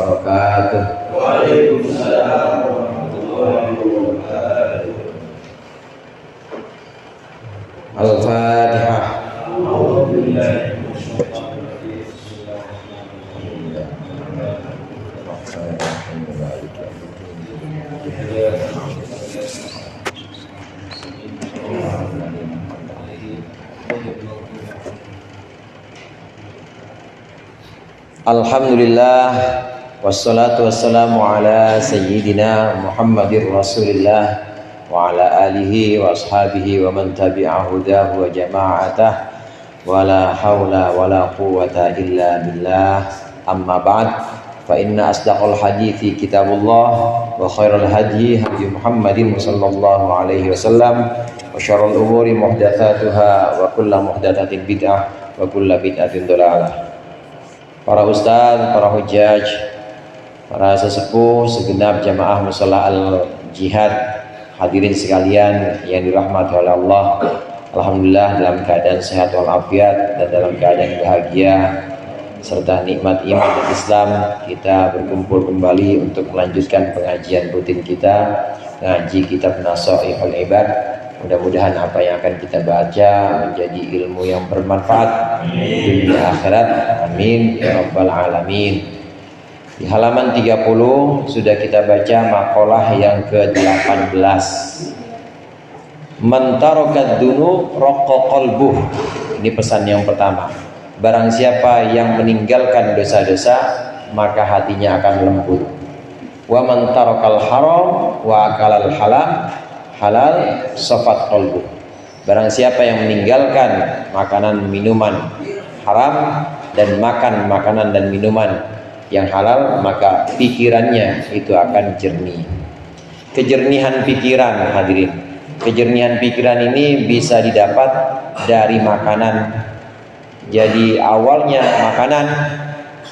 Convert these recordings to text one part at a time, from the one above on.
wabarakatuh. Waalaikumsalam warahmatullahi wabarakatuh. Al-Fatihah. Alhamdulillah, wassalatu wassalamu ala sayyidina Muhammadir Rasulillah wa ala alihi wa ashabihi wa man tabi'a hudahu wa jama'atah wa la hawla wa la quwwata illa billah. Amma ba'd, fa inna asdaqal hadithi kitabullah wa khairal hadyi hadyi Muhammadin sallallahu alaihi wasallam wa syarrul umuri muhdatsatuha wa kullu muhdatsatin bid'ah wa kullu bid'atin dhalalah. Para ustadz, para hujjaj, para sesepuh, segenap jamaah mushola al-jihad, hadirin sekalian yang dirahmati oleh Allah. Alhamdulillah dalam keadaan sehat walafiat dan dalam keadaan bahagia serta nikmat iman dan Islam, kita berkumpul kembali untuk melanjutkan pengajian rutin kita, ngaji kitab Nasaihul Ibad. Mudah-mudahan apa yang akan kita baca menjadi ilmu yang bermanfaat di dunia akhirat. Amin ya rabbal alamin. Di halaman 30 sudah kita baca maqalah yang ke-18. Man tarakad dzunub raqqa qalbuh. Ini pesan yang pertama. Barang siapa yang meninggalkan dosa-dosa, maka hatinya akan lembut. Wa man tarakal haram wa akalal halal safat qalbu. Barang siapa yang meninggalkan makanan minuman haram dan makan makanan dan minuman yang halal, maka pikirannya itu akan jernih. Kejernihan pikiran, hadirin, kejernihan pikiran ini bisa didapat dari makanan. Jadi awalnya makanan,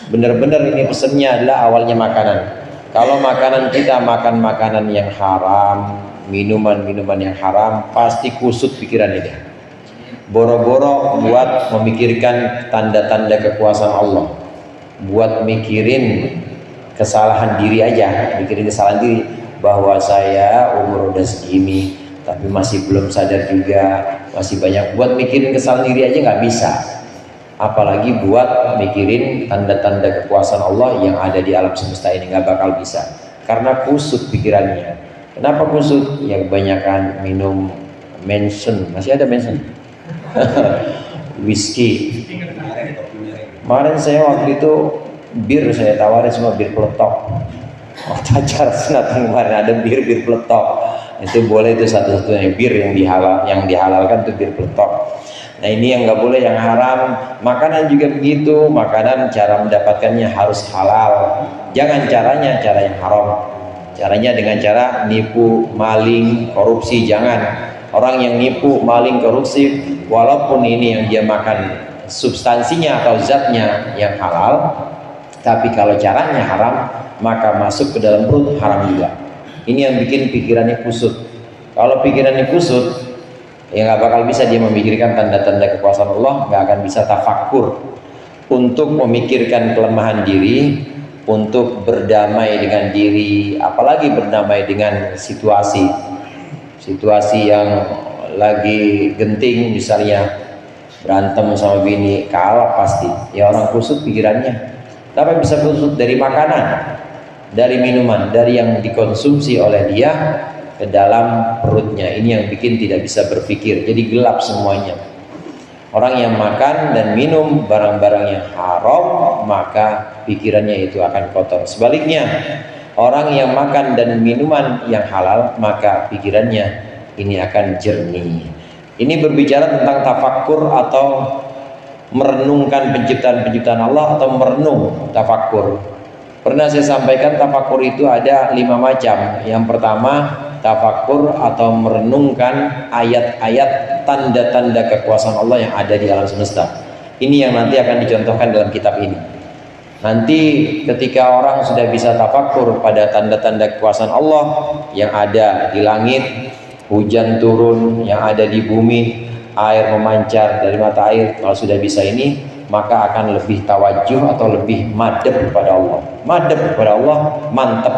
benar-benar ini pesannya adalah awalnya makanan. Kalau makanan kita makan makanan yang haram, minuman-minuman yang haram, pasti kusut pikirannya dia. Boro-boro buat memikirkan tanda-tanda kekuasaan Allah, buat mikirin kesalahan diri aja, mikirin kesalahan diri, bahwa saya umur udah segini tapi masih belum sadar juga, masih banyak. Buat mikirin kesalahan diri aja nggak bisa, apalagi buat mikirin tanda-tanda kekuasaan Allah yang ada di alam semesta ini, nggak bakal bisa, karena kusut pikirannya. Kenapa kusut? Ya kebanyakan minum Manson. Masih ada Manson? Whisky. Kemarin saya waktu itu bir saya tawarin semua, bir peletok. Waktu acara sunatan kemarin ada bir peletok. Itu boleh, itu satu-satunya bir yang dihalalkan itu bir peletok. Nah ini yang nggak boleh, yang haram. Makanan juga begitu. Makanan cara mendapatkannya harus halal. Jangan caranya cara yang haram. Caranya dengan cara nipu, maling, korupsi, jangan. Orang yang nipu, maling, korupsi, walaupun ini yang dia makan substansinya atau zatnya yang halal, tapi kalau caranya haram, maka masuk ke dalam perut haram juga. Ini yang bikin pikirannya kusut. Kalau pikirannya kusut, ya nggak bakal bisa dia memikirkan tanda-tanda kekuasaan Allah, nggak akan bisa tafakur untuk memikirkan kelemahan diri, untuk berdamai dengan diri, apalagi berdamai dengan situasi yang lagi genting, misalnya berantem sama bini, kalah pasti. Ya orang kusut pikirannya. Tapi bisa kusut dari makanan, dari minuman, dari yang dikonsumsi oleh dia ke dalam perutnya. Ini yang bikin tidak bisa berpikir, jadi gelap semuanya. Orang yang makan dan minum barang-barang yang haram, maka pikirannya itu akan kotor. Sebaliknya, orang yang makan dan minuman yang halal, maka pikirannya ini akan jernih. Ini berbicara tentang tafakkur atau merenungkan penciptaan-penciptaan Allah, atau merenung tafakkur. Pernah saya sampaikan tafakkur itu ada 5 macam. Yang pertama, tafakkur atau merenungkan ayat-ayat tanda-tanda kekuasaan Allah yang ada di alam semesta. Ini yang nanti akan dicontohkan dalam kitab ini. Nanti ketika orang sudah bisa tafakkur pada tanda-tanda kekuasaan Allah yang ada di langit, hujan turun, yang ada di bumi, air memancar dari mata air, kalau sudah bisa ini, maka akan lebih tawajuh atau lebih madep kepada Allah. Madep kepada Allah, mantep.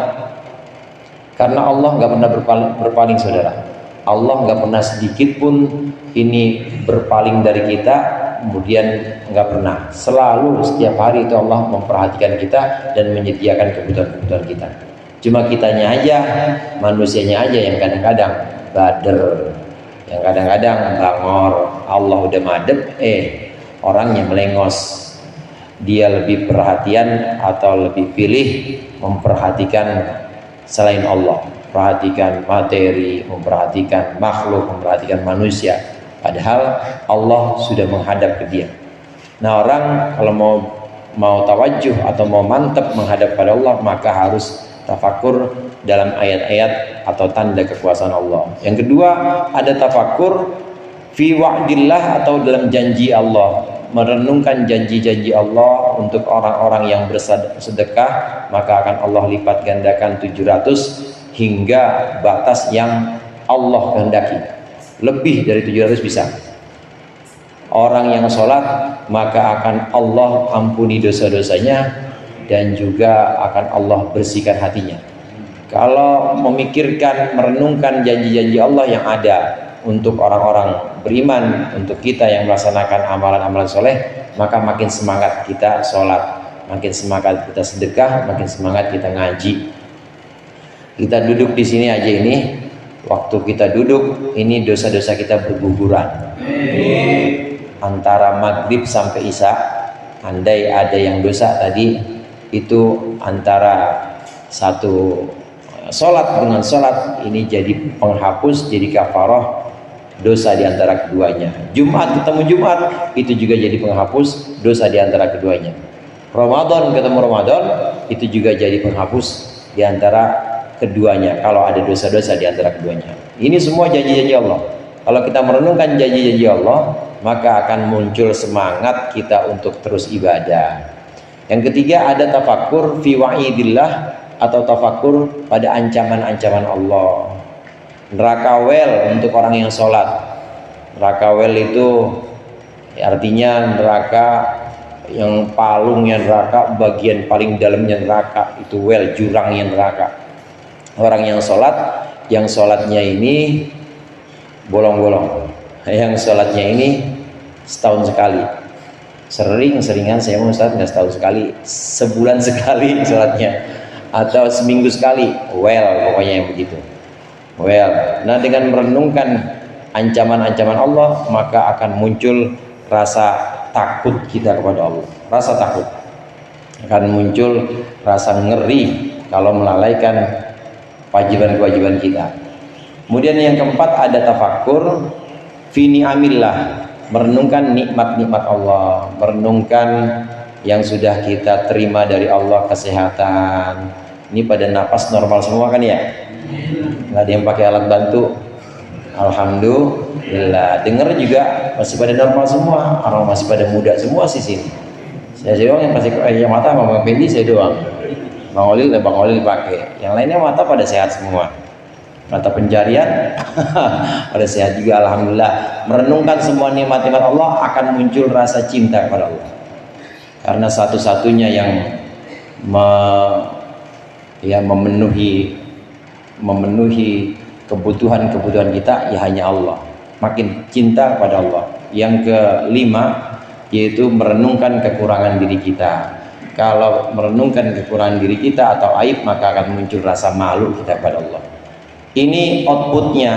Karena Allah nggak pernah berpaling saudara. Allah nggak pernah sedikit pun ini berpaling dari kita, kemudian nggak pernah. Selalu setiap hari itu Allah memperhatikan kita dan menyediakan kebutuhan-kebutuhan kita. Cuma kitanya aja, manusianya aja yang kadang-kadang bader, yang kadang-kadang bangor. Allah udah madep, orangnya melengos. Dia lebih perhatian atau lebih pilih memperhatikan selain Allah, perhatikan materi, memperhatikan makhluk, memperhatikan manusia, padahal Allah sudah menghadap ke dia. Nah, orang kalau mau tawajuh atau mau mantap menghadap pada Allah, maka harus tafakur dalam ayat-ayat atau tanda kekuasaan Allah. Yang kedua, ada tafakur fi wa'dillah atau dalam janji Allah, merenungkan janji-janji Allah untuk orang-orang yang bersedekah, maka akan Allah lipat gandakan 700 hingga batas yang Allah kehendaki. Lebih dari 700 bisa. Orang yang sholat, maka akan Allah ampuni dosa-dosanya dan juga akan Allah bersihkan hatinya. Kalau memikirkan, merenungkan janji-janji Allah yang ada untuk orang-orang beriman, untuk kita yang melaksanakan amalan-amalan soleh, maka makin semangat kita sholat, makin semangat kita sedekah, makin semangat kita ngaji. Kita duduk di sini aja ini, waktu kita duduk ini dosa-dosa kita berguguran. Antara maghrib sampai isya, andai ada yang dosa tadi itu antara satu sholat dengan sholat ini jadi penghapus, jadi kafarah dosa di antara keduanya. Jumat ketemu Jumat itu juga jadi penghapus dosa di antara keduanya. Ramadan ketemu Ramadan itu juga jadi penghapus di antara keduanya kalau ada dosa-dosa di antara keduanya. Ini semua janji-janji Allah. Kalau kita merenungkan janji-janji Allah, maka akan muncul semangat kita untuk terus ibadah. Yang ketiga, ada tafakur fi wa'idillah atau tafakur pada ancaman-ancaman Allah. Neraka wel untuk orang yang sholat. Neraka wel itu artinya neraka yang palungnya neraka, bagian paling dalamnya neraka itu wel, jurangnya neraka. Orang yang sholatnya ini bolong-bolong, yang sholatnya ini setahun sekali. Seringan saya mau Ustaz, nggak setahun sekali, sebulan sekali sholatnya, atau seminggu sekali, well pokoknya yang begitu. Well, nah dengan merenungkan ancaman-ancaman Allah, maka akan muncul rasa takut kita kepada Allah. Rasa takut akan muncul, rasa ngeri kalau melalaikan kewajiban-kewajiban kita. Kemudian yang keempat ada tafakur fi ni'amillah, merenungkan nikmat-nikmat Allah, merenungkan yang sudah kita terima dari Allah, kesehatan. Ini pada napas normal semua kan ya? Nggak ada yang pakai alat bantu. Alhamdulillah. Dengar juga masih pada normal semua, orang masih pada muda semua sih sini. Saya doang yang masih mata sama Bang Pendi, saya doang. Bang Olil dipakai. Yang lainnya mata pada sehat semua. Mata pencarian pada sehat juga, alhamdulillah. Merenungkan semua nikmat-nikmat Allah akan muncul rasa cinta kepada Allah. Karena satu-satunya yang memenuhi kebutuhan-kebutuhan kita ya hanya Allah. Makin cinta kepada Allah. Yang kelima yaitu merenungkan kekurangan diri kita. Kalau merenungkan kekurangan diri kita atau aib, maka akan muncul rasa malu kita kepada Allah. Ini outputnya,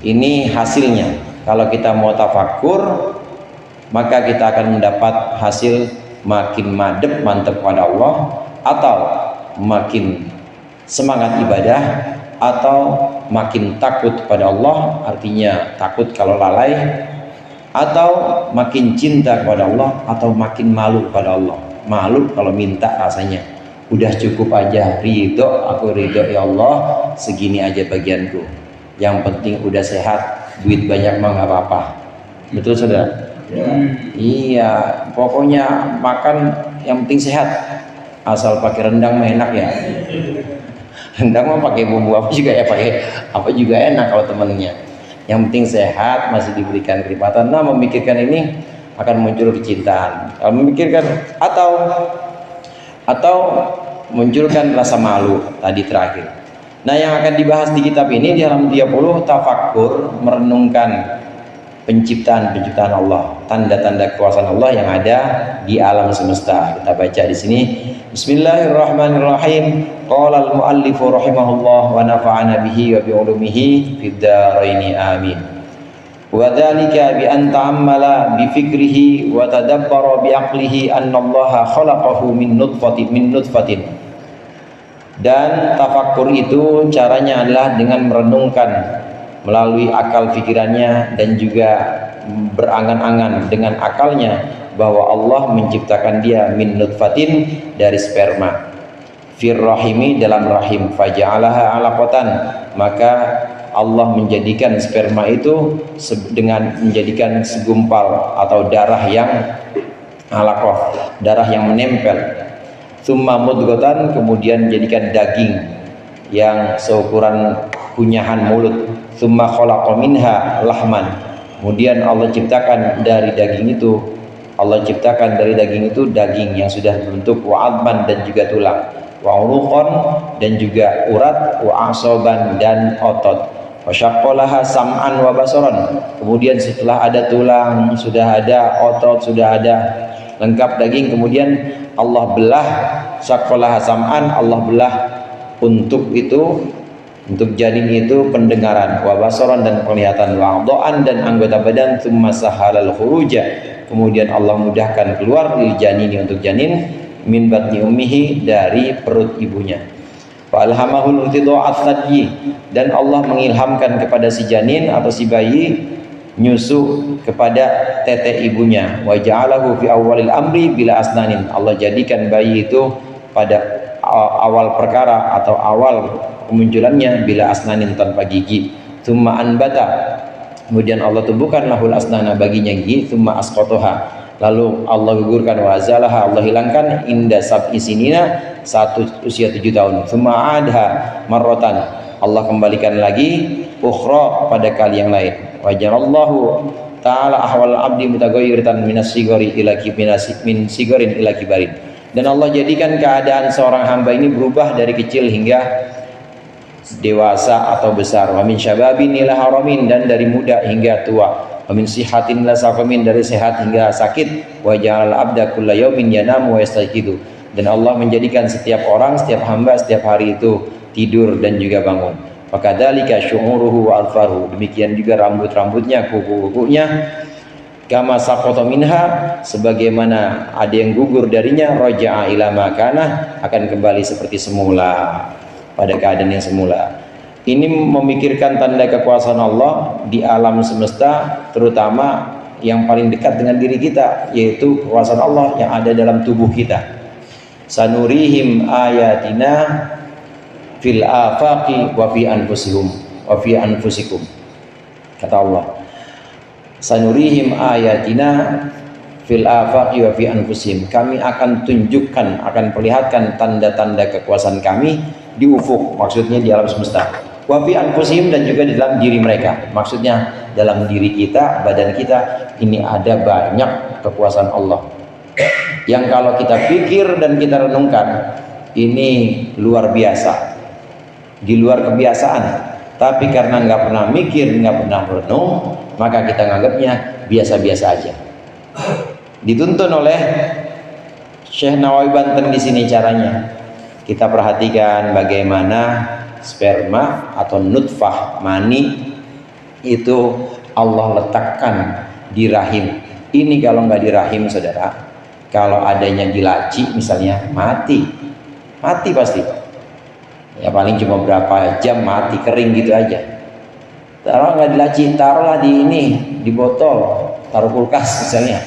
ini hasilnya. Kalau kita mau tafakur, maka kita akan mendapat hasil makin madep, mantep pada Allah, atau makin semangat ibadah, atau makin takut pada Allah, artinya takut kalau lalai, atau makin cinta kepada Allah, atau makin malu kepada Allah. Malu kalau minta rasanya, udah cukup aja, ridho, aku ridho ya Allah, segini aja bagianku, yang penting udah sehat, duit banyak mah nggak apa-apa. Betul saudara? Ya. Iya, pokoknya makan yang penting sehat, asal pakai rendang mah enak ya. Rendang mah pakai bumbu apa juga ya, pakai apa juga enak kalau temennya. Yang penting sehat, masih diberikan kelipatan. Nah, memikirkan ini akan muncul kecintaan. Kalau memikirkan atau munculkan rasa malu tadi terakhir. Nah, yang akan dibahas di kitab ini di halaman 30, tafakkur, merenungkan penciptaan Allah, tanda-tanda kekuasaan Allah yang ada di alam semesta. Kita baca di sini. Bismillahirrahmanirrahim. Qala al-muallifu rahimahullah wa nafa'ana bihi wa bi ulumihi fid dharain amin. Wa dzalika bi an ta'ammala bi fikrihi wa tadabbara bi aqlihi anna Allah khalaqahu min nutfatin. Dan tafakkur itu caranya adalah dengan merenungkan melalui akal pikirannya dan juga berangan-angan dengan akalnya bahwa Allah menciptakan dia min nutfatin dari sperma fir rahimi dalam rahim faja'alaha alaqatan, maka Allah menjadikan sperma itu dengan menjadikan segumpal atau darah yang alaqah, darah yang menempel. Tsumma mudghatan, kemudian jadikan daging yang seukuran kunyahan mulut. Tsumma khalaqa minha lahman, kemudian Allah ciptakan dari daging itu daging yang sudah berbentuk wa'adman dan juga tulang, wa'uruqan dan juga urat, wa'asoban dan otot, wasyaqqalaha sam'an wa basaran, kemudian setelah ada tulang, sudah ada otot, sudah ada lengkap daging, kemudian Allah belah, syaqqalaha sam'an, Allah belah untuk janin itu pendengaran, wa basaran dan penglihatan, wa a'dha'an dan anggota badan, tsumma sahalal khuruja, kemudian Allah mudahkan keluar lil janini untuk janin min batni ummihi dari perut ibunya. Fa alhamahul irtida'at thadyi, dan Allah mengilhamkan kepada si janin atau si bayi nyusu kepada tete ibunya. Wa ja'alahu fi awwalil amri bila asnanin, Allah jadikan bayi itu pada awal perkara atau awal kemunculannya bila asnanin tanpa gigi. Tsumma anbata, kemudian Allah tumbuhkan lahul asnana baginya gigi. Tsumma asqataha, lalu Allah gugurkan, wa azalaha, Allah hilangkan inda sab'i sinina, usia 7 tahun. Tsumma adha marratan, Allah kembalikan lagi ukhra pada kali yang lain. Wajarallahu ta'ala ahwal abdi mutaghayyiratan minas sigari ila min sigarin ila kibarin, dan Allah jadikan keadaan seorang hamba ini berubah dari kecil hingga dewasa atau besar. Wa min syababin ila haramin, dan dari muda hingga tua. Wa min sihatin ila saqamin, dari sehat hingga sakit. Wa ja'al abda kulla yaumin yanamu wa yastaqidu, dan Allah menjadikan setiap orang, setiap hamba setiap hari itu tidur dan juga bangun. Fakadzalika syu'uruhu wa alfaruhu, demikian juga rambut-rambutnya, kuku-kukunya. Kama saqata minha, sebagaimana ada yang gugur darinya, raja'a ila makanah, akan kembali seperti semula, pada keadaan yang semula. Ini memikirkan tanda kekuasaan Allah di alam semesta, terutama yang paling dekat dengan diri kita, yaitu kekuasaan Allah yang ada dalam tubuh kita. Sanurihim ayatina fil afaqi wa fi anfusikum, kata Allah, sanurihim ayatina fil afaqi wa fi anfusihim, kami akan tunjukkan, akan perlihatkan tanda-tanda kekuasaan kami di ufuk, maksudnya di alam semesta, wa fi anfusihim, dan juga di dalam diri mereka, maksudnya dalam diri kita, badan kita ini ada banyak kekuasaan Allah yang kalau kita pikir dan kita renungkan ini luar biasa, di luar kebiasaan. Tapi karena nggak pernah mikir, nggak pernah renung, maka kita nganggapnya biasa-biasa aja. Dituntun oleh Syekh Nawawi Banten di sini caranya. Kita perhatikan bagaimana sperma atau nutfah, mani itu Allah letakkan di rahim. Ini kalau nggak di rahim, saudara, kalau adanya di laci misalnya, mati pasti. Ya paling cuma berapa jam mati, kering gitu aja. Taruh nggak di laci, taruhlah di ini, di botol, taruh kulkas misalnya,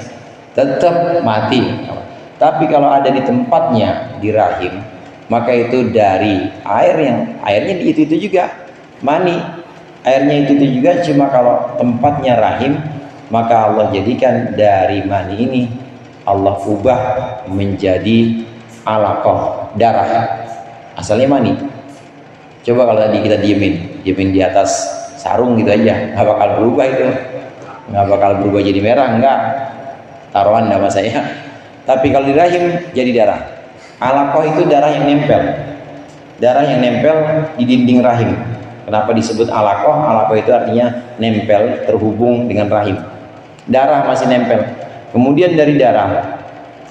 tetap mati. Tapi kalau ada di tempatnya, di rahim, maka itu dari airnya itu juga, mani airnya itu juga, cuma kalau tempatnya rahim, maka Allah jadikan dari mani ini, Allah ubah menjadi alaqah, darah, asalnya mani. Coba kalau tadi kita diemin di atas sarung gitu aja, nggak bakal berubah itu, nggak bakal berubah jadi merah, enggak. taruhan nama saya. Tapi kalau di rahim jadi darah. Alaqah itu darah yang nempel. Darah yang nempel di dinding rahim. Kenapa disebut alaqah? Alaqah itu artinya nempel, terhubung dengan rahim. Darah masih nempel. Kemudian dari darah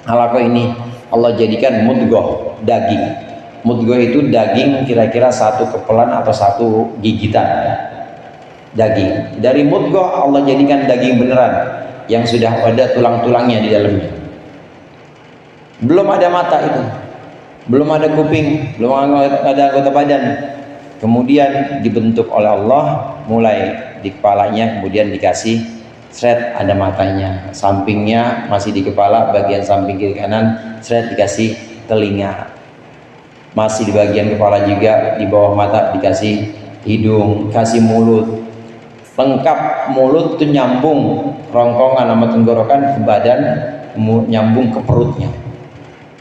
alaqah ini Allah jadikan mudghah, daging. Mudghah itu daging kira-kira satu kepelan atau satu gigitan daging. Dari mudghah Allah jadikan daging beneran yang sudah ada tulang-tulangnya di dalamnya. Belum ada mata itu, belum ada kuping, belum ada anggota badan. Kemudian dibentuk oleh Allah, mulai di kepalanya, kemudian dikasih seret, ada matanya, sampingnya masih di kepala, bagian samping kiri kanan, seret dikasih telinga, masih di bagian kepala juga, di bawah mata dikasih hidung, kasih mulut, lengkap. Mulut itu nyambung rongkongan sama tenggorokan ke badan, nyambung ke perutnya.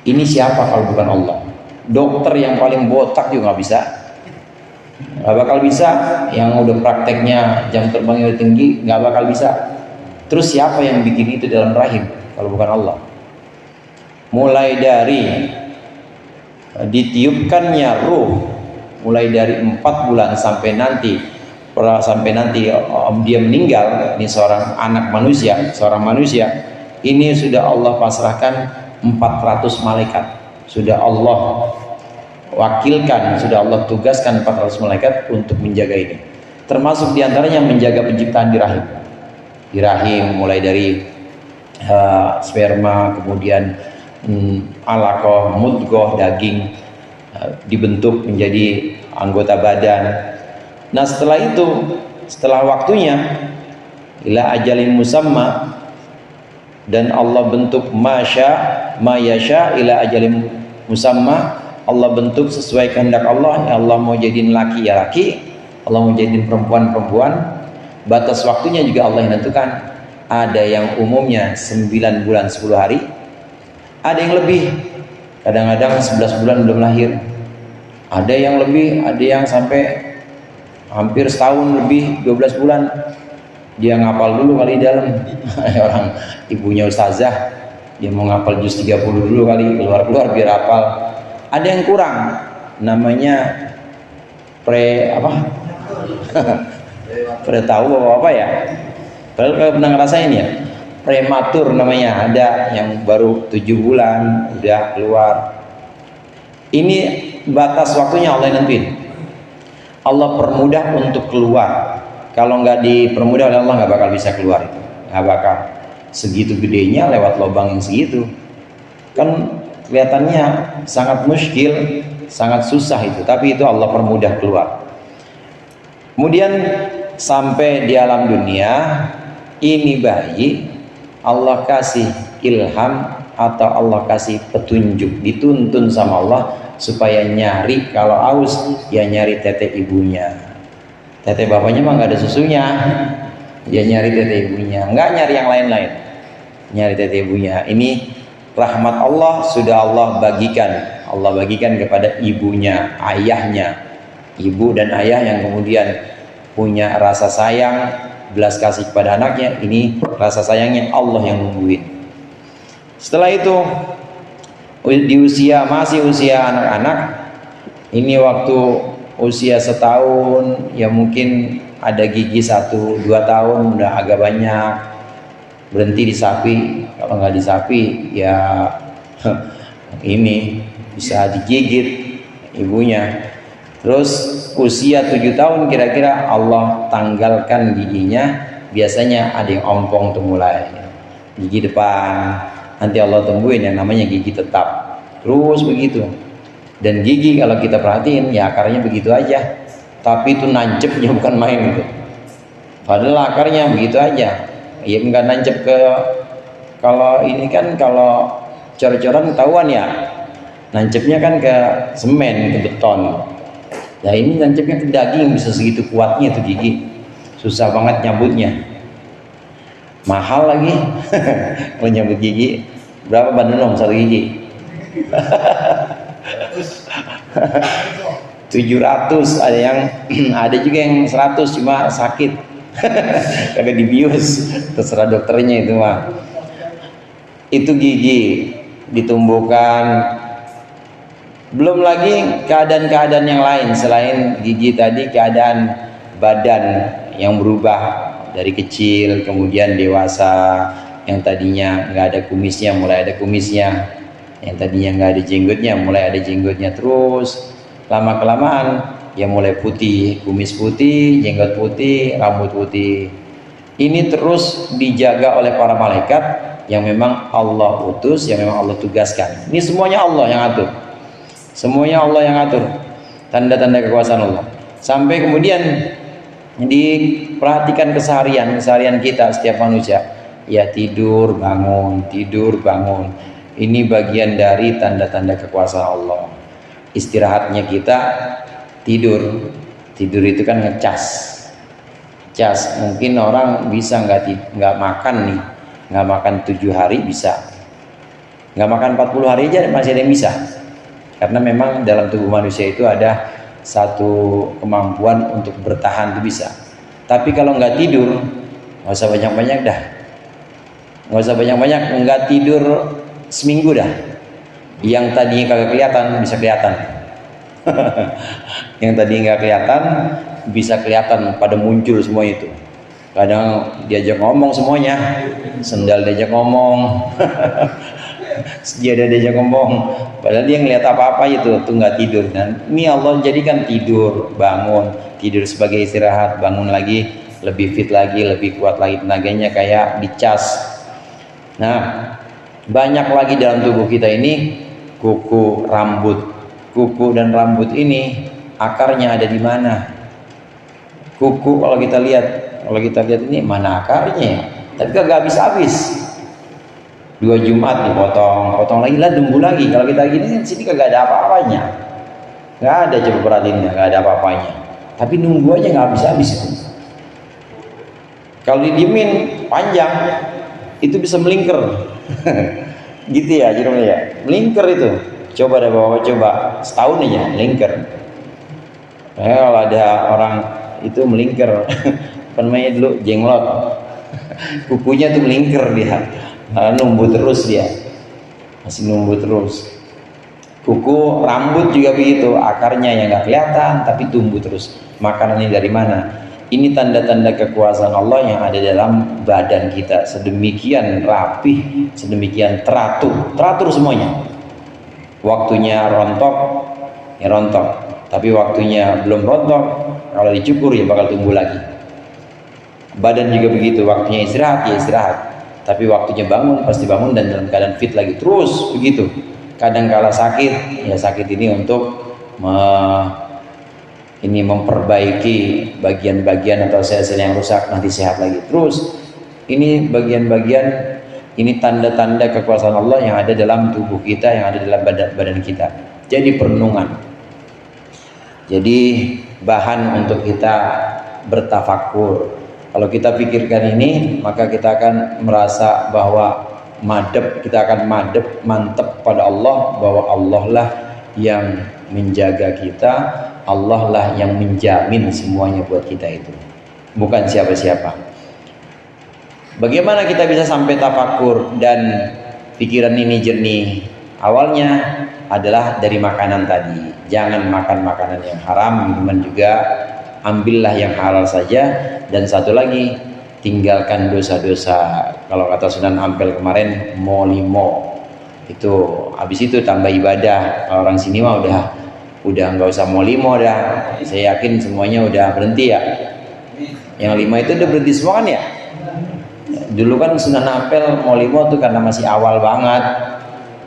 Ini siapa kalau bukan Allah? Dokter yang paling botak juga nggak bisa, nggak bakal bisa. Yang udah prakteknya jam terbangnya udah tinggi, nggak bakal bisa. Terus siapa yang bikin itu dalam rahim kalau bukan Allah? Mulai dari ditiupkannya ruh, mulai dari 4 bulan sampai nanti dia meninggal. Ini seorang anak manusia, seorang manusia ini sudah Allah pasrahkan 400 malaikat, sudah Allah wakilkan, sudah Allah tugaskan 400 malaikat untuk menjaga ini. Termasuk diantaranya menjaga penciptaan di rahim. Di rahim mulai dari sperma, kemudian alaqah, mudghah, daging, dibentuk menjadi anggota badan. Nah setelah itu, setelah waktunya, ila ajalin musamma, dan Allah bentuk ma yasha ila ajalin musamma. Allah bentuk sesuai kehendak Allah. Allah mau jadiin laki ya laki, Allah mau jadiin perempuan. Batas waktunya juga Allah yang tentukan. Ada yang umumnya 9 bulan 10 hari, ada yang lebih, kadang-kadang 11 bulan belum lahir, ada yang lebih, ada yang sampai hampir setahun lebih, 12 bulan. Dia ngapal dulu kali di dalam. Orang ibunya ustazah, dia mau ngapal juz 30 dulu kali, keluar-keluar biar hafal. Ada yang kurang, namanya pada tahu apa ya? Kalau pernah ngerasain ya, prematur namanya. Ada yang baru 7 bulan udah keluar. Ini batas waktunya Allah yang nentuin. Allah permudah untuk keluar. Kalau nggak dipermudah oleh Allah nggak bakal bisa keluar itu, nggak bakal. Segitu gedenya lewat lubang yang segitu, kan kelihatannya sangat muskil, sangat susah itu. Tapi itu Allah permudah keluar. Kemudian sampai di alam dunia, ini bayi Allah kasih ilham atau Allah kasih petunjuk, dituntun sama Allah supaya nyari, kalau aus ya nyari tete ibunya. Tete bapaknya mah nggak ada susunya, ya nyari tete ibunya, nggak nyari yang lain-lain, nyari tete ibunya. Ini rahmat Allah sudah Allah bagikan kepada ibunya, ayahnya, ibu dan ayah yang kemudian punya rasa sayang, belas kasih kepada anaknya. Ini rasa sayangnya Allah yang nungguin. Setelah itu masih usia anak-anak, ini waktu usia setahun, ya mungkin ada gigi 1-2 tahun udah agak banyak, berhenti di sapi. Kalau nggak di sapi ya ini bisa digigit ibunya. Terus usia 7 tahun kira-kira Allah tanggalkan giginya. Biasanya ada yang ompong tuh mulai gigi depan, nanti Allah tungguin yang namanya gigi tetap, terus begitu. Dan gigi kalau kita perhatiin ya akarnya begitu aja, tapi itu nancepnya bukan main gitu. Padahal akarnya begitu aja, ya enggak nancep ke, kalau ini kan kalau cor-coran ketahuan ya, nancepnya kan ke semen, ke beton. Nah ini nancepnya ke daging, bisa segitu kuatnya tuh gigi, susah banget nyambutnya, mahal lagi. Kalau nyambut gigi berapa Bandung 1 gigi? 700, ada yang ada juga yang 100 cuma sakit kagak dibius, terserah dokternya itu mah. itu gigi ditumbuhkan. Belum lagi keadaan-keadaan yang lain selain gigi tadi, keadaan badan yang berubah dari kecil kemudian dewasa, yang tadinya nggak ada kumisnya mulai ada kumisnya, yang tadinya nggak ada jenggotnya mulai ada jenggotnya, terus lama kelamaan ya mulai putih, kumis putih, jenggot putih, rambut putih. Ini terus dijaga oleh para malaikat yang memang Allah utus, yang memang Allah tugaskan. Ini semuanya Allah yang atur, semuanya Allah yang atur, tanda-tanda kekuasaan Allah. Sampai kemudian diperhatikan keseharian kita setiap manusia, ya tidur bangun, tidur bangun. Ini bagian dari tanda-tanda kekuasaan Allah. Istirahatnya kita tidur, tidur itu kan ngecas. Mungkin orang bisa nggak makan nih, nggak makan 7 hari bisa, nggak makan 40 hari aja masih ada yang bisa, karena memang dalam tubuh manusia itu ada satu kemampuan untuk bertahan itu bisa. Tapi kalau nggak tidur, nggak usah banyak-banyak dah, nggak usah banyak-banyak, nggak tidur seminggu dah, yang tadinya kagak kelihatan bisa kelihatan. Yang tadi nggak kelihatan bisa kelihatan, pada muncul semua itu. Kadang diajak ngomong semuanya, sendal diajak ngomong, sejadah diajak ngomong, padahal dia ngelihat apa-apa itu tuh nggak tidur. Dan ini Allah jadikan tidur, bangun, tidur sebagai istirahat, bangun lagi lebih fit lagi, lebih kuat lagi tenaganya, kayak dicas. Nah, banyak lagi dalam tubuh kita ini kuku, rambut. Kuku dan rambut ini akarnya ada di mana? Kuku kalau kita lihat ini mana akarnya? Tapi kagak habis-habis. 2 Jumat potong lagi lah, tumbuh lagi. Kalau kita gini sini kagak ada apa-apanya. Nggak ada, coba perhatiin, nggak ada apa-apanya. Tapi nunggu aja nggak habis-habis itu. Kalau didiemin panjang itu bisa melingkar. Gitu ya, Jerome ya. Melingkar itu. Coba deh bawa, coba setahun aja melingkar. Kalau ada orang itu melingkar, apa namanya dulu, jenglot, kukunya tuh melingkar dia, numbuh terus dia, masih numbuh terus. Kuku, rambut juga begitu, akarnya yang nggak kelihatan tapi tumbuh terus. Makanannya dari mana? Ini tanda-tanda kekuasaan Allah yang ada dalam badan kita, sedemikian rapih, sedemikian teratur semuanya. Waktunya rontok ya rontok, tapi waktunya belum rontok, kalau dicukur ya bakal tumbuh lagi. Badan juga begitu, waktunya istirahat ya istirahat, tapi waktunya bangun pasti bangun dan dalam keadaan fit lagi, terus begitu. Kadang kala sakit, ya sakit ini untuk memperbaiki bagian-bagian atau sel-sel yang rusak, nanti sehat lagi. Terus ini bagian-bagian, ini tanda-tanda kekuasaan Allah yang ada dalam tubuh kita, yang ada dalam badan kita. Jadi perenungan, jadi bahan untuk kita bertafakur. Kalau kita pikirkan ini, maka kita akan merasa bahwa kita akan mantep pada Allah, bahwa Allah lah yang menjaga kita, Allah lah yang menjamin semuanya buat kita itu, bukan siapa-siapa. Bagaimana kita bisa sampai tafakur dan pikiran ini jernih? Awalnya adalah dari makanan tadi. Jangan makan makanan yang haram, minuman juga ambillah yang halal saja. Dan satu lagi, tinggalkan dosa-dosa. Kalau kata Sunan Ampel kemarin, molimo. Itu habis itu tambah ibadah. Kalau orang sini mah udah nggak usah molimo dah. Saya yakin semuanya udah berhenti ya. Yang 5 itu udah berhenti semua kan ya? Dulu kan Sunan Ampel molimo tuh karena masih awal banget,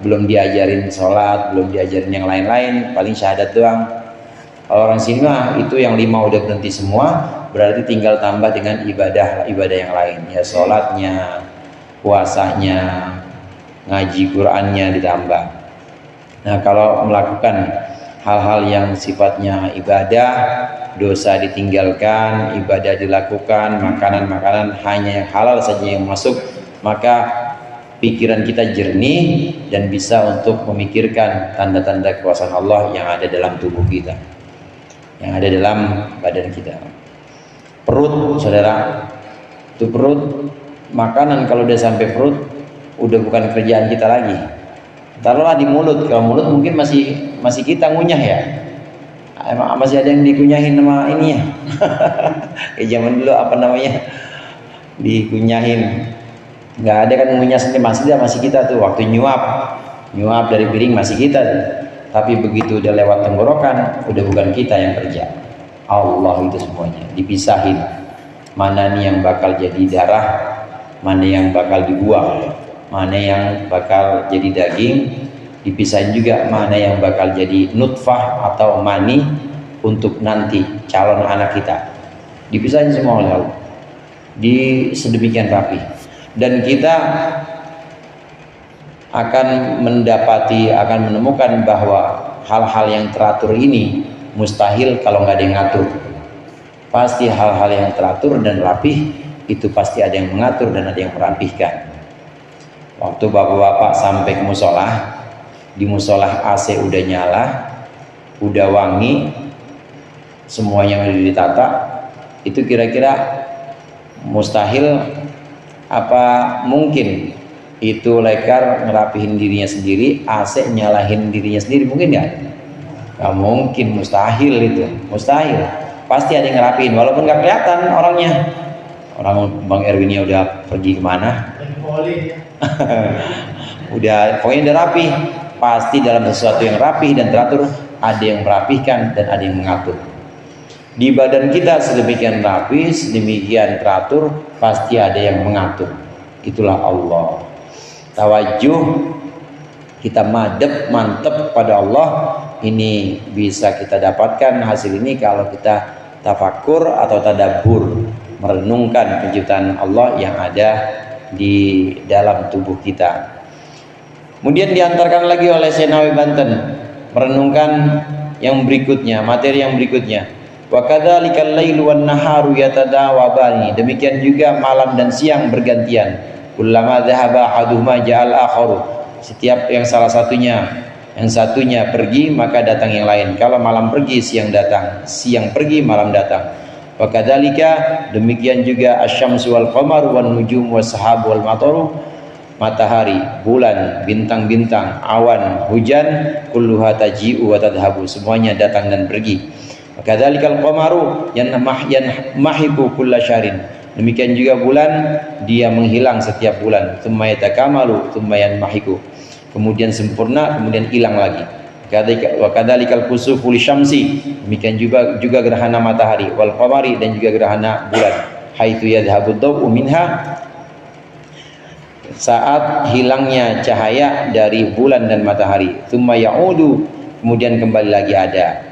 belum diajarin sholat, belum diajarin yang lain-lain, paling syahadat doang. Kalau orang sini mah itu yang 5 udah berhenti semua, berarti tinggal tambah dengan ibadah yang lain, ya sholatnya, puasanya, ngaji Qur'annya ditambah. Nah, kalau melakukan hal-hal yang sifatnya ibadah, dosa ditinggalkan, ibadah dilakukan, makanan-makanan hanya yang halal saja yang masuk, maka pikiran kita jernih dan bisa untuk memikirkan tanda-tanda kekuasaan Allah yang ada dalam tubuh kita, yang ada dalam badan kita. Perut, saudara, itu perut, makanan kalau udah sampai perut udah bukan kerjaan kita lagi. Taruhlah di mulut, kalau mulut mungkin masih kita ngunyah ya. Emang masih ada yang dikunyahin sama ini ya. Kayak zaman dulu apa namanya, dikunyahin, nggak ada kan ngunyah sendiri, masih kita tuh waktu nyuap dari piring masih kita tuh. Tapi begitu udah lewat tenggorokan, udah bukan kita yang kerja, Allah itu semuanya dipisahin. Mana nih yang bakal jadi darah, mana yang bakal dibuang, mana yang bakal jadi daging, dipisahin juga mana yang bakal jadi nutfah atau mani untuk nanti calon anak kita, dipisahin semua oleh Allah di sedemikian rapi. Dan kita akan menemukan bahwa hal-hal yang teratur ini mustahil kalau nggak ada yang ngatur. Pasti hal-hal yang teratur dan rapih itu pasti ada yang mengatur dan ada yang merapihkan. Waktu bapak-bapak sampai ke musola, di musola AC udah nyala, udah wangi, semuanya udah ditata, itu kira-kira mustahil apa mungkin itu lekar ngerapihin dirinya sendiri, AC nyalahin dirinya sendiri, mungkin nggak? Nggak mungkin, mustahil itu, mustahil. Pasti ada yang ngerapihin, walaupun nggak kelihatan orangnya. Orang Bang Erwinnya udah pergi kemana? Udah, pokoknya udah rapi. Pasti dalam sesuatu yang rapi dan teratur ada yang merapihkan dan ada yang mengatur. Di badan kita sedemikian rapi, sedemikian teratur, pasti ada yang mengatur. Itulah Allah. Tawajuh, kita mantep pada Allah, ini bisa kita dapatkan hasil ini kalau kita tafakur atau tadabbur, merenungkan penciptaan Allah yang ada di dalam tubuh kita. Kemudian diantarkan lagi oleh Senawi Banten, merenungkan yang berikutnya, materi yang berikutnya. Wa kadzalikal lailu wan naharu yatadawabani, demikian juga malam dan siang bergantian. Kullama dhahaba ahaduhuma ja'al akharu, setiap yang satunya pergi maka datang yang lain. Kalau malam pergi siang datang, siang pergi malam datang. Wa kadzalika, demikian juga asy-syamsu wal qamaru wan nujum was sahabu wal mataru, matahari, bulan, bintang-bintang, awan, hujan, kulluha taji'u wa tadhabu, semuanya datang dan pergi. Wa kadzalikal qamaru yanmahiku kullasyarin, demikian juga bulan, dia menghilang setiap bulan. Tsumma yatakamalu tsumma yanmahiku, kemudian sempurna, kemudian hilang lagi. Wa kadzalikal kusufu lisyamsi, demikian juga gerhana matahari, wal qamari, dan juga gerhana bulan. Haitsu yadhhabu dhaw'u minha, saat hilangnya cahaya dari bulan dan matahari. Tsumma ya'udu, kemudian kembali lagi ada.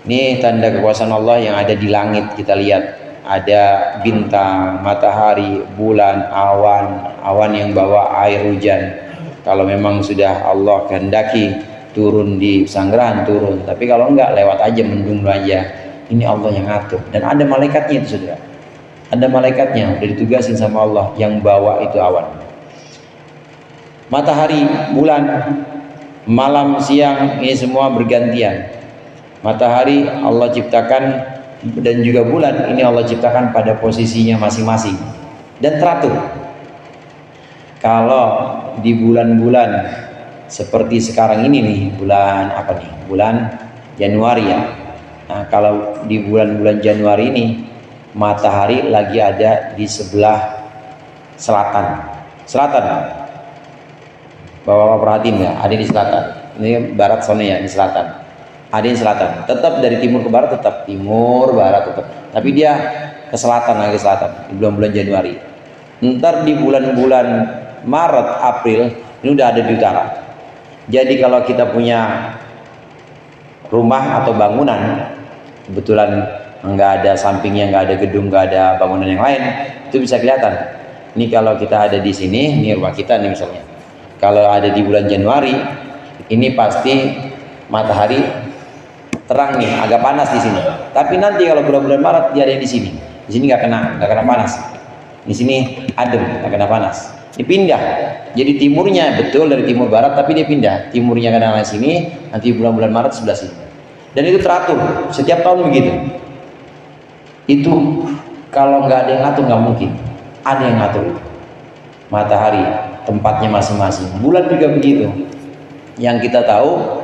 Ini tanda kekuasaan Allah yang ada di langit, kita lihat. Ada bintang, matahari, bulan, awan yang bawa air hujan. Kalau memang sudah Allah kehendaki turun di Pesanggerahan, turun. Tapi kalau enggak, lewat aja, mendung aja. Ini Allah yang ngatur. Dan ada malaikatnya itu, saudara. Ada malaikatnya, udah ditugasin sama Allah yang bawa itu awan. Matahari, bulan, malam, siang, ini semua bergantian. Matahari Allah ciptakan, dan juga bulan ini Allah ciptakan pada posisinya masing-masing dan teratur. Kalau di bulan-bulan seperti sekarang ini nih, bulan apa nih? Bulan Januari ya. Nah, kalau di bulan-bulan Januari ini matahari lagi ada di sebelah selatan. Bapak-bapak perhatiin ya, ada di selatan. Ini barat sana ya, di selatan. Ada di selatan, tetap dari timur ke barat, tetap timur barat tetap, tapi dia ke selatan, lagi selatan di bulan-bulan Januari. Ntar di bulan-bulan Maret, April ini udah ada di utara. Jadi kalau kita punya rumah atau bangunan kebetulan nggak ada sampingnya, nggak ada gedung, nggak ada bangunan yang lain, itu bisa kelihatan. Ini kalau kita ada di sini, ini rumah kita nih misalnya. Kalau ada di bulan Januari, ini pasti matahari terang nih, agak panas di sini. Tapi nanti kalau bulan-bulan Maret dia ada di sini. Di sini nggak kena panas. Di sini adem, nggak kena panas. Dipindah. Jadi timurnya betul dari timur barat, tapi dia pindah. Timurnya kena sini, nanti bulan-bulan Maret sebelah sini. Dan itu teratur. Setiap tahun begitu. Itu kalau nggak ada yang ngatur nggak mungkin. Ada yang ngatur itu. Matahari tempatnya masing-masing. Bulan juga begitu. Yang kita tahu,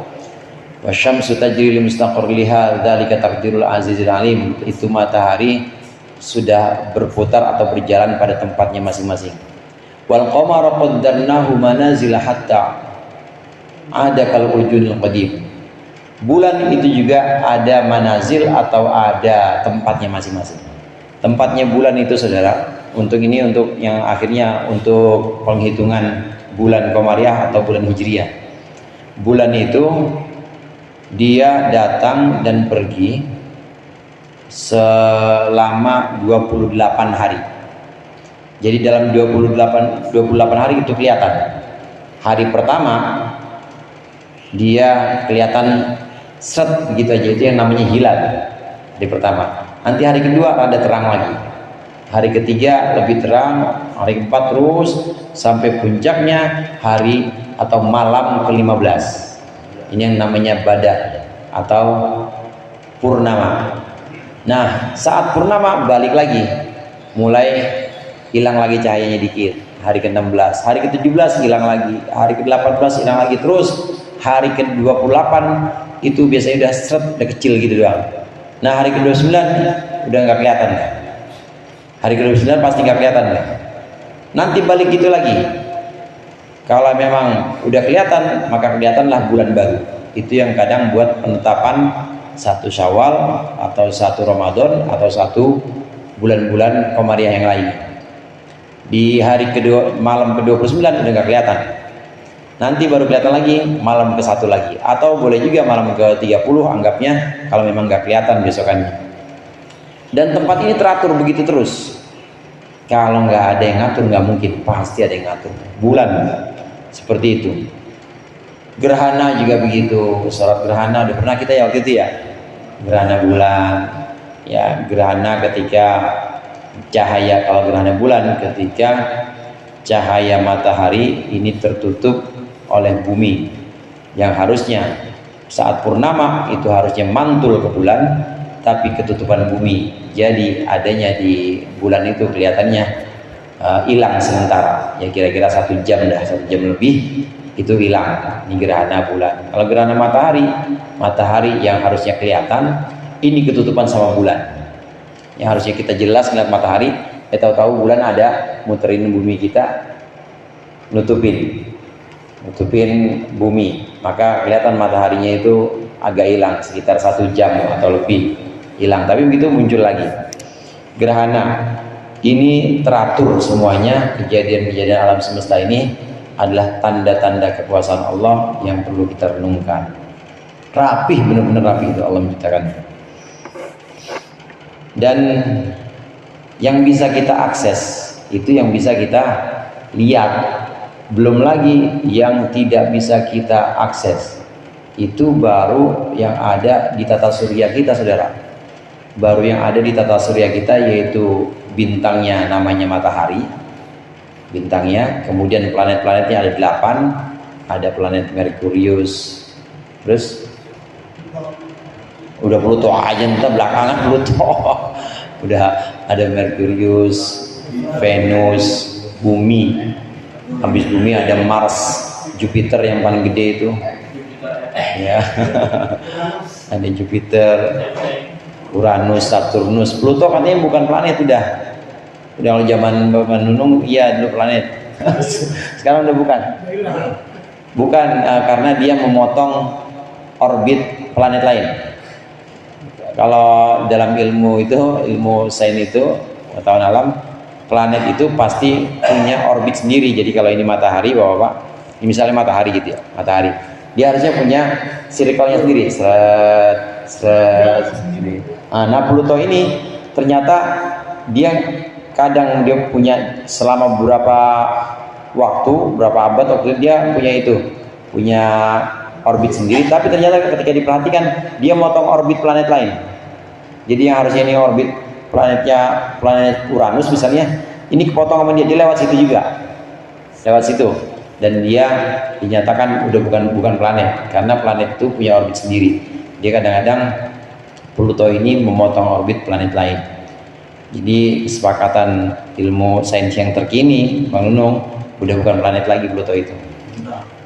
wasyamsu tajri li mustaqarrin liha, dzalika taqdirul azizil alim. Itu matahari sudah berputar atau berjalan pada tempatnya masing-masing. Wal qamara qaddarnahu manazila hatta ada kal urjunil qadim. Bulan itu juga ada manazil atau ada tempatnya masing-masing. Tempatnya bulan itu saudara, untuk yang akhirnya untuk penghitungan bulan Qamariyah atau bulan Hijriyah. Bulan itu dia datang dan pergi selama 28 hari. Jadi dalam 28 hari itu kelihatan. Hari pertama dia kelihatan set begitu aja, itu yang namanya hilal. Hari pertama. Nanti hari kedua rada terang lagi. Hari ketiga lebih terang, hari keempat terus sampai puncaknya hari atau malam ke-15. Ini yang namanya badar atau purnama. Nah, saat purnama balik lagi, mulai hilang lagi cahayanya dikit. Hari ke-16, hari ke-17 hilang lagi, hari ke-18 hilang lagi, terus hari ke-28 itu biasanya udah seret, udah kecil gitu doang. Nah, hari ke-29 udah nggak kelihatan. Hari ke-29 pasti nggak kelihatan. Nanti balik gitu lagi. Kalau memang udah kelihatan, maka kelihatanlah bulan baru. Itu yang kadang buat penetapan satu Syawal atau satu Ramadan atau satu bulan-bulan Qamariyah yang lain. Di hari kedua, malam ke-29 udah nggak kelihatan. Nanti baru kelihatan lagi malam ke-1 lagi, atau boleh juga malam ke-30 anggapnya kalau memang nggak kelihatan besokannya. Dan tempat ini teratur begitu terus. Kalau nggak ada yang ngatur, nggak mungkin, pasti ada yang ngatur. Bulan seperti itu. Gerhana juga begitu. Sholat gerhana udah pernah kita ya waktu itu ya. Gerhana bulan, ya gerhana ketika cahaya, kalau gerhana bulan ketika cahaya matahari ini tertutup oleh bumi, yang harusnya saat purnama itu harusnya mantul ke bulan, tapi ketutupan bumi. Jadi adanya di bulan itu kelihatannya hilang sementara, ya kira-kira 1 jam dah, 1 jam lebih itu hilang. Ini gerhana bulan. Kalau gerhana matahari yang harusnya kelihatan, ini ketutupan sama bulan. Yang harusnya kita jelas ngeliat matahari, tahu-tahu bulan ada muterin bumi kita, nutupin bumi, maka kelihatan mataharinya itu agak hilang sekitar 1 jam atau lebih hilang, tapi begitu muncul lagi. Gerhana ini teratur semuanya. Kejadian-kejadian alam semesta ini adalah tanda-tanda kekuasaan Allah yang perlu kita renungkan. Rapih, benar-benar rapih itu Allah menciptakan. Dan yang bisa kita akses itu yang bisa kita lihat, belum lagi yang tidak bisa kita akses. Itu baru yang ada di tata surya kita, saudara. Baru yang ada di tata surya kita, yaitu bintangnya namanya matahari, bintangnya, kemudian planet-planetnya ada 8, ada planet Merkurius, terus udah Pluto aja, ntar belakangan Pluto. Udah ada Merkurius, Venus, Bumi. Habis Bumi ada Mars, Jupiter yang paling gede itu. Ya. Ada Jupiter, Uranus, Saturnus, Pluto katanya bukan planet udah. Kalau zaman Bapak Nunung iya dulu planet. Sekarang udah bukan. Bukan karena dia memotong orbit planet lain. Kalau dalam ilmu sains itu, pengetahuan alam, planet itu pasti punya orbit sendiri. Jadi kalau ini matahari, Bapak, ini misalnya matahari gitu ya, matahari, dia harusnya punya circle-nya sendiri. Nah, Pluto ini ternyata dia kadang dia punya selama beberapa waktu, berapa abad waktu dia punya orbit sendiri, tapi ternyata ketika diperhatikan dia motong orbit planet lain. Jadi yang harusnya ini orbit planet Uranus misalnya, ini kepotong sama dia lewat situ juga, lewat situ, dan dia dinyatakan udah bukan planet, karena planet itu punya orbit sendiri. Dia kadang-kadang Pluto ini memotong orbit planet lain. Jadi kesepakatan ilmu sains yang terkini, Bang Nunung, Udah bukan planet lagi Pluto itu.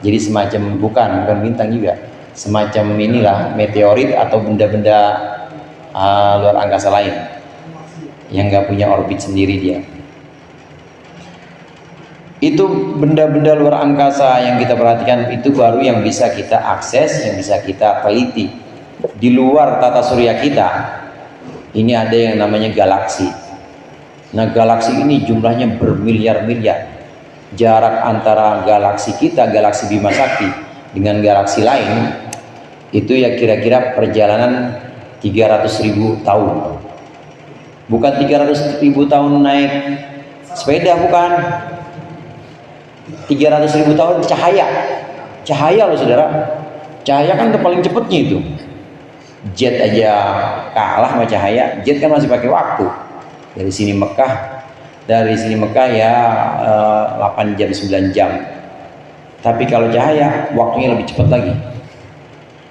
Jadi semacam bukan bintang juga, semacam inilah meteorit atau benda-benda luar angkasa lain yang nggak punya orbit sendiri dia. Itu benda-benda luar angkasa yang kita perhatikan itu baru yang bisa kita akses, yang bisa kita teliti. Di luar tata surya kita ini ada yang namanya galaksi. Nah, galaksi ini jumlahnya bermiliar-miliar. Jarak antara galaksi kita, galaksi Bima Sakti dengan galaksi lain itu ya kira-kira perjalanan 300.000 tahun. Bukan 300.000 tahun naik sepeda, bukan. 300.000 tahun cahaya loh saudara. Cahaya kan paling cepatnya itu. Jet aja kalah sama cahaya. Jet kan masih pakai waktu. Dari sini Mekah ya 8 jam 9 jam. Tapi kalau cahaya waktunya lebih cepat lagi.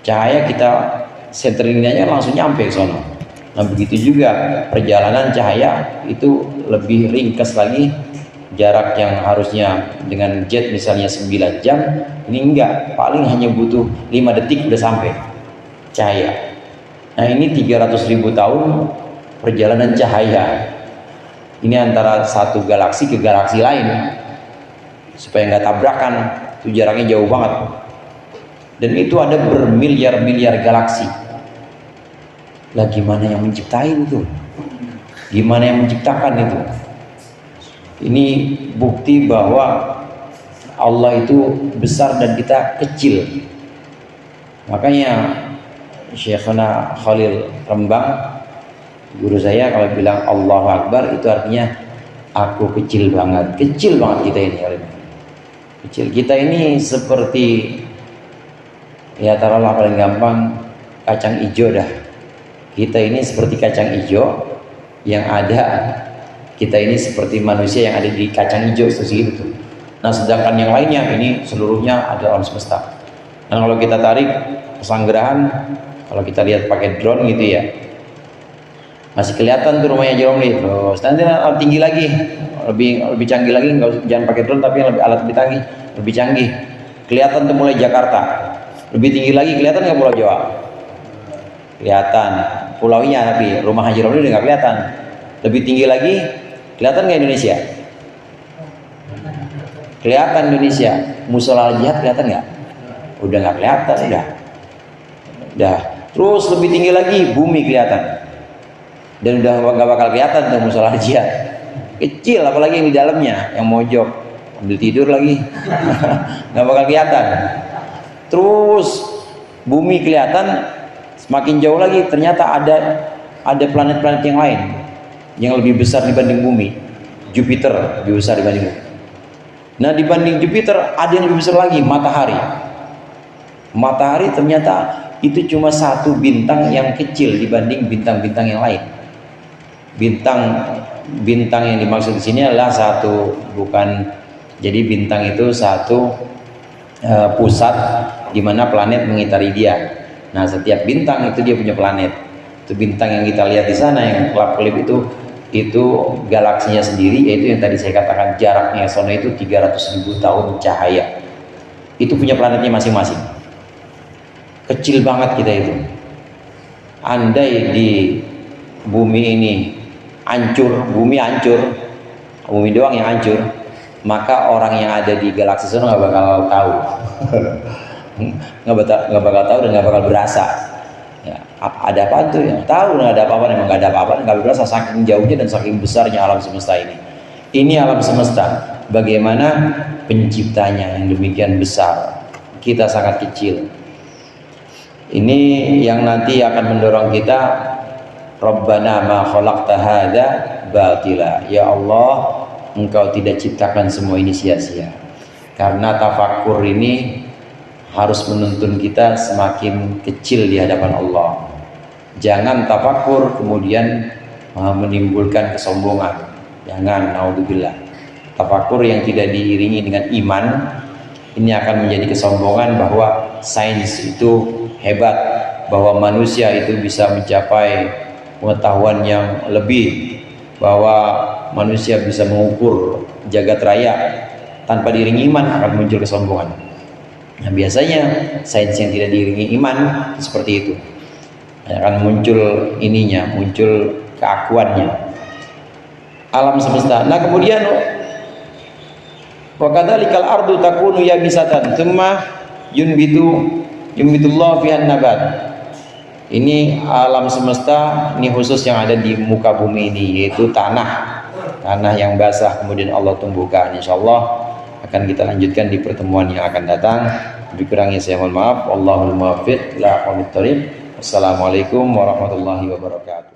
Cahaya kita senteringnya langsung nyampe ke sana. Nah, begitu juga perjalanan cahaya itu lebih ringkas lagi. Jarak yang harusnya dengan jet misalnya 9 jam, ini enggak, paling hanya butuh 5 detik udah sampai cahaya. Nah, ini 300.000 tahun perjalanan cahaya. Ini antara satu galaksi ke galaksi lain, supaya nggak tabrakan, itu jaraknya jauh banget. Dan itu ada bermiliar-miliar galaksi. Lah gimana yang menciptain itu? Gimana yang menciptakan itu? Ini bukti bahwa Allah itu besar dan kita kecil. Makanya Syekhana Khalil Rembang, guru saya, kalau bilang Allahu Akbar itu artinya aku kecil banget kita ini. Kecil kita ini seperti ya taruhlah paling gampang kacang hijau dah. Kita ini seperti kacang hijau yang ada, kita ini seperti manusia yang ada di kacang hijau segitu. Nah, sedangkan yang lainnya ini seluruhnya ada alam semesta. Dan kalau kita tarik pesanggerahan, kalau kita lihat pakai drone gitu ya, masih kelihatan tuh rumahnya Jeromli. Terus nanti tinggi lagi, lebih canggih lagi, jangan pakai drone tapi yang alat lebih canggih. Kelihatan tuh mulai Jakarta. Lebih tinggi lagi kelihatan nggak Pulau Jawa? Kelihatan. Pulaunya tapi rumah Haji Romli udah nggak kelihatan. Lebih tinggi lagi kelihatan nggak Indonesia? Kelihatan Indonesia. Musola Al-Jihad kelihatan nggak? Udah nggak kelihatan, udah. Terus lebih tinggi lagi bumi kelihatan. Dan udah nggak bakal kelihatan tuh musola Al-Jihad. Kecil, apalagi yang di dalamnya, yang mojok ambil tidur lagi, nggak bakal kelihatan. Terus bumi kelihatan. Semakin jauh lagi ternyata ada planet-planet yang lain yang lebih besar dibanding bumi. Jupiter lebih besar dibanding bumi. Nah, dibanding Jupiter ada yang lebih besar lagi, matahari. Matahari ternyata itu cuma satu bintang yang kecil dibanding bintang-bintang yang lain. Bintang yang dimaksud di sini adalah satu, bukan, jadi bintang itu satu pusat di mana planet mengitari dia. Nah, setiap bintang itu dia punya planet. Itu bintang yang kita lihat di sana yang kelap-kelip itu galaksinya sendiri, yaitu yang tadi saya katakan jaraknya sana itu 300.000 tahun cahaya. Itu punya planetnya masing-masing. Kecil banget kita itu. Andai di bumi ini hancur, bumi doang yang hancur, maka orang yang ada di galaksi sana nggak bakal tahu. nggak bakal tahu dan nggak bakal berasa ya, ada apa tuh yang tahu, nggak ada apa-apa, emang nggak ada apa-apa, nggak berasa, saking jauhnya dan saking besarnya alam semesta ini alam semesta, bagaimana penciptanya yang demikian besar, kita sangat kecil. Ini yang nanti akan mendorong kita, Rabbana ma khalaqta hadza batila, ya Allah, Engkau tidak ciptakan semua ini sia-sia. Karena tafakkur ini harus menuntun kita semakin kecil di hadapan Allah. Jangan tafakkur kemudian menimbulkan kesombongan. Jangan, naudzubillah. Tafakkur yang tidak diiringi dengan iman, ini akan menjadi kesombongan bahwa sains itu hebat, bahwa manusia itu bisa mencapai pengetahuan yang lebih, bahwa manusia bisa mengukur jagat raya. tanpa diiringi iman akan muncul kesombongan. Nah, biasanya sains yang tidak diiringi iman seperti itu, akan muncul muncul keakuannya, alam semesta. Nah, kemudian wa kadzalikal ardu takunu yabisatan tsumma yumbitullahu fiha nabat. Ini alam semesta, ini khusus yang ada di muka bumi ini, yaitu tanah yang basah, kemudian Allah tumbuhkan. Insyaallah akan kita lanjutkan di pertemuan yang akan datang. Lebih kurangnya saya mohon maaf. Wallahul muwaffiq ila aqwamit thoriq. Wassalamualaikum warahmatullahi wabarakatuh.